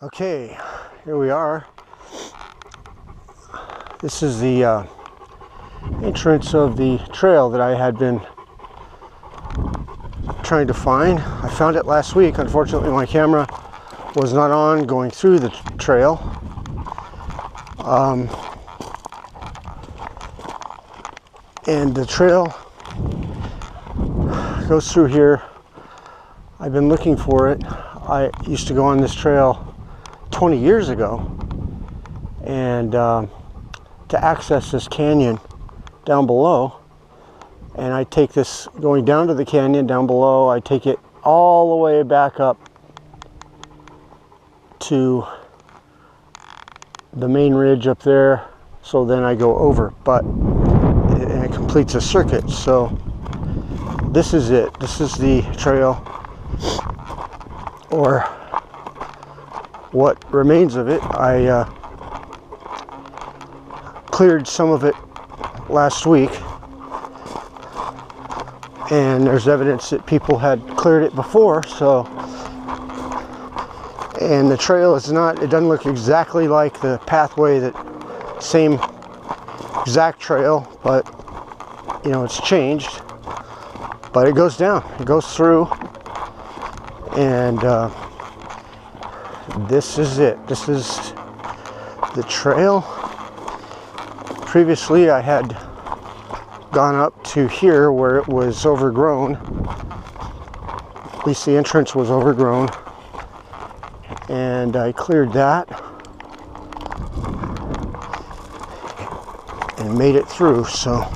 Okay, here we are. This is the entrance of the trail that I had been trying to find. I found it last week. Unfortunately, my camera was not on going through the trail. And the trail goes through here. I've been looking for it. I used to go on this trail 20 years ago, and to access this canyon down below, and I take this going down to the canyon down below. I take it all the way back up to the main ridge up there, so then I go over, and it completes a circuit. So this is it. This is the trail, or what remains of it. I cleared some of it last week, and there's evidence that people had cleared it before. So, and the trail is not, it doesn't look exactly like the pathway, that same exact trail, but you know, it's changed. But it goes down, it goes through, and this is it. This is the trail. Previously, I had gone up to here where it was overgrown. At least the entrance was overgrown, and I cleared that and made it through. So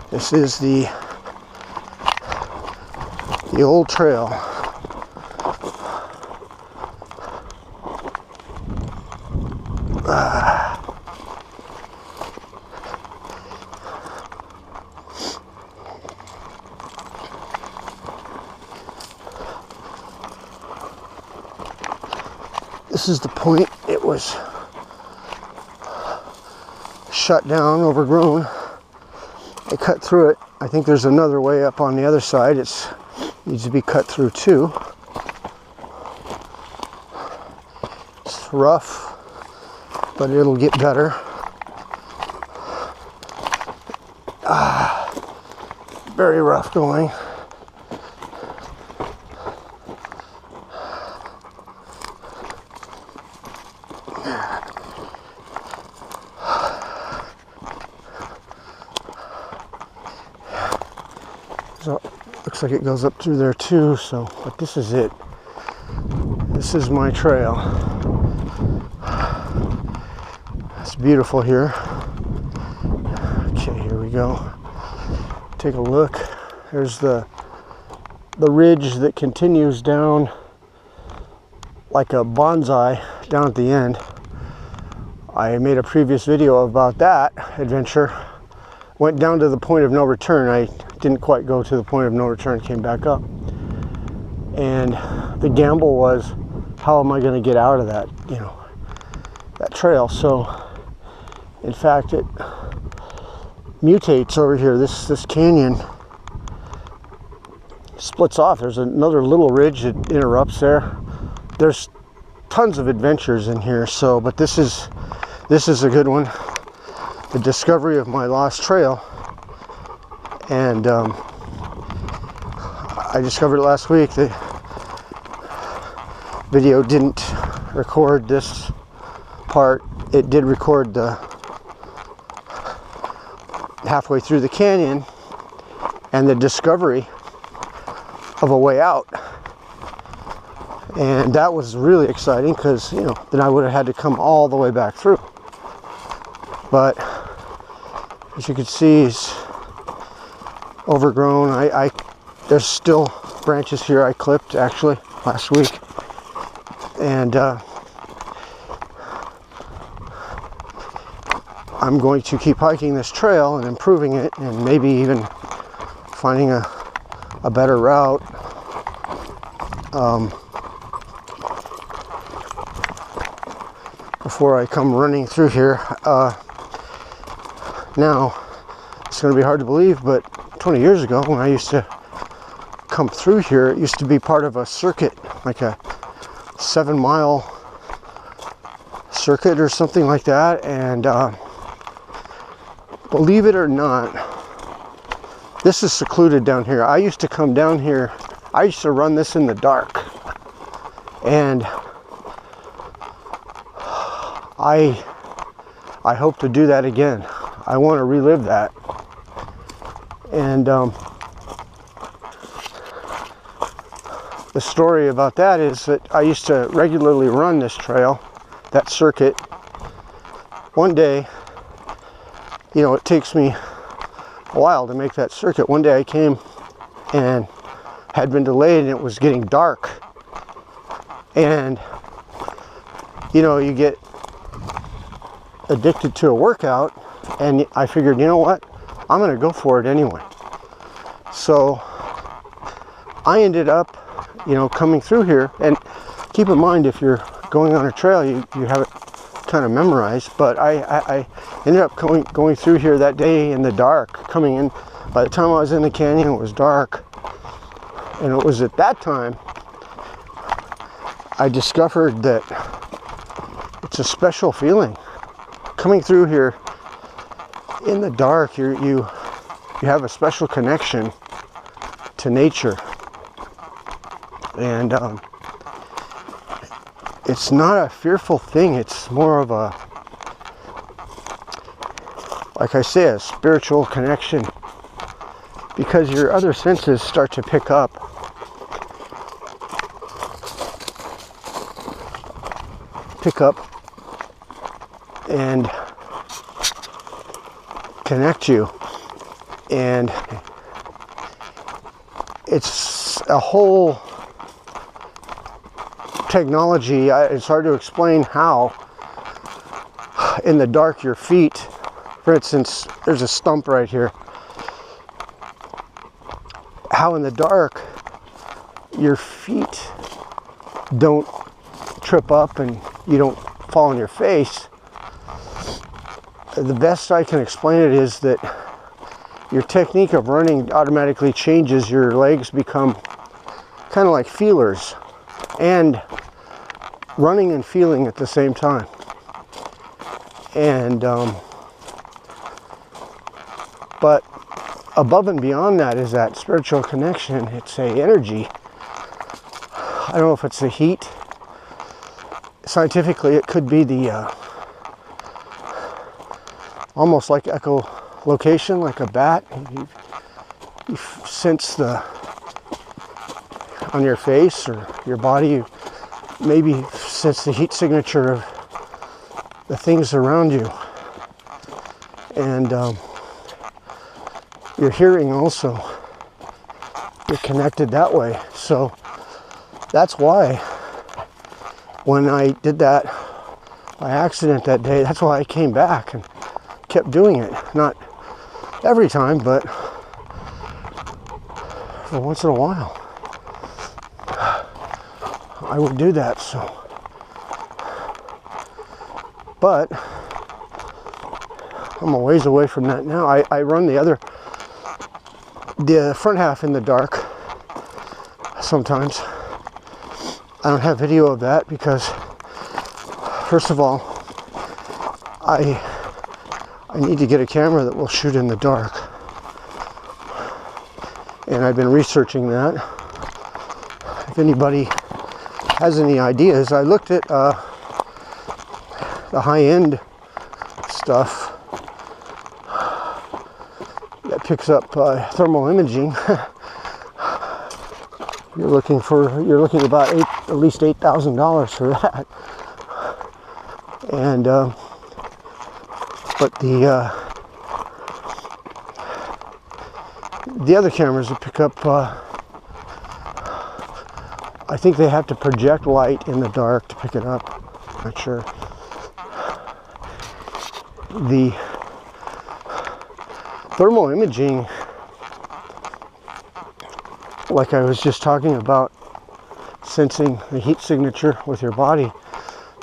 this is the old trail. This is the point. It was shut down, overgrown. I cut through it. I think there's another way up on the other side. It needs to be cut through too. It's rough, but it'll get better. Very rough going. So looks like it goes up through there too. So, but this is it. This is my trail. It's beautiful here. Okay, here we go. Take a look. There's the ridge that continues down like a bonsai down at the end. I made a previous video about that adventure. Went down to the point of no return. I didn't quite go to the point of no return, came back up. And the gamble was, how am I going to get out of that, that trail? So, in fact, it mutates over here. This canyon splits off. There's another little ridge that interrupts there. There's tons of adventures in here. So, but this is a good one. The discovery of my lost trail, and I discovered it last week. The video didn't record this part. It did record the halfway through the canyon and the discovery of a way out, and that was really exciting, because then I would have had to come all the way back through. But as you can see, it's overgrown. There's still branches here I clipped actually last week, and I'm going to keep hiking this trail and improving it, and maybe even finding a better route. Before I come running through here. Now, it's going to be hard to believe, but 20 years ago, when I used to come through here, it used to be part of a circuit, like a 7-mile circuit or something like that. And believe it or not, this is secluded down here. I used to come down here. I used to run this in the dark. And I hope to do that again. I want to relive that. And the story about that is that I used to regularly run this trail, that circuit. One day, you know, it takes me a while to make that circuit. One day I came and had been delayed, and it was getting dark. And, you know, you get addicted to a workout, and I figured, you know what, I'm going to go for it anyway. So I ended up, you know, coming through here. And keep in mind, if you're going on a trail, you have it kind of memorized. But I ended up going through here that day in the dark, coming in. By the time I was in the canyon, it was dark. And it was at that time I discovered that it's a special feeling. Coming through here in the dark, you have a special connection to nature. And it's not a fearful thing. It's more of a, like I say, a spiritual connection, because your other senses start to pick up and connect you. And it's a whole technology. It's hard to explain how in the dark your feet, for instance, there's a stump right here, how in the dark your feet don't trip up and you don't fall on your face. The best I can explain it is that your technique of running automatically changes. Your legs become kind of like feelers, and running and feeling at the same time. And but above and beyond that is that spiritual connection. It's a energy. I don't know if it's the heat. Scientifically, it could be the almost like echolocation, like a bat. You sense the on your face or your body. You maybe sense the heat signature of the things around you, and your hearing also. You're connected that way. So that's why when I did that by accident that day, that's why I came back and kept doing it. Not every time, but for once in a while I would do that. So, but I'm a ways away from that now. I run the front half in the dark sometimes. I don't have video of that because, first of all, I need to get a camera that will shoot in the dark. And I've been researching that. If anybody has any ideas, I looked at the high-end stuff that picks up thermal imaging. You're looking about at least $8,000 for that. And but the other cameras that pick up, I think they have to project light in the dark to pick it up. Not sure. The thermal imaging, like I was just talking about, sensing the heat signature with your body,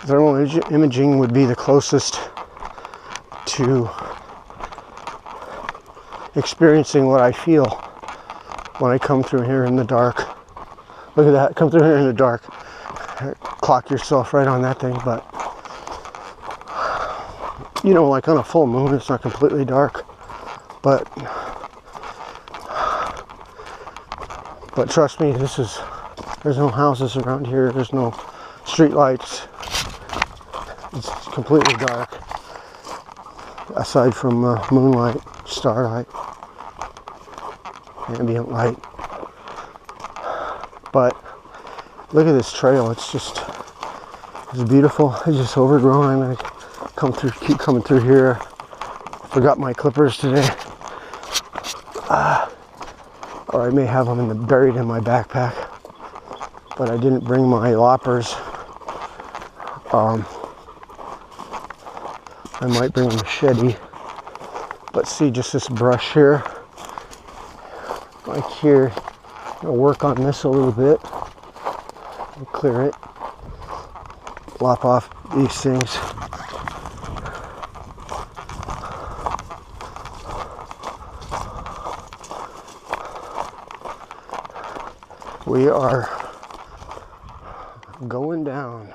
thermal imaging would be the closest to experiencing what I feel when I come through here in the dark. Look at that, come through here in the dark. Clock yourself right on that thing, but you know, like on a full moon, it's not completely dark, but trust me, there's no houses around here, there's no street lights, it's completely dark, aside from moonlight, starlight, ambient light. But look at this trail, it's beautiful. It's just overgrown. I'm gonna keep coming through here. Forgot my clippers today. Or I may have them buried in my backpack. But I didn't bring my loppers. I might bring a machete. But see, just this brush here. Like here. I'm gonna work on this a little bit. And clear it. Lop off these things. We are going down.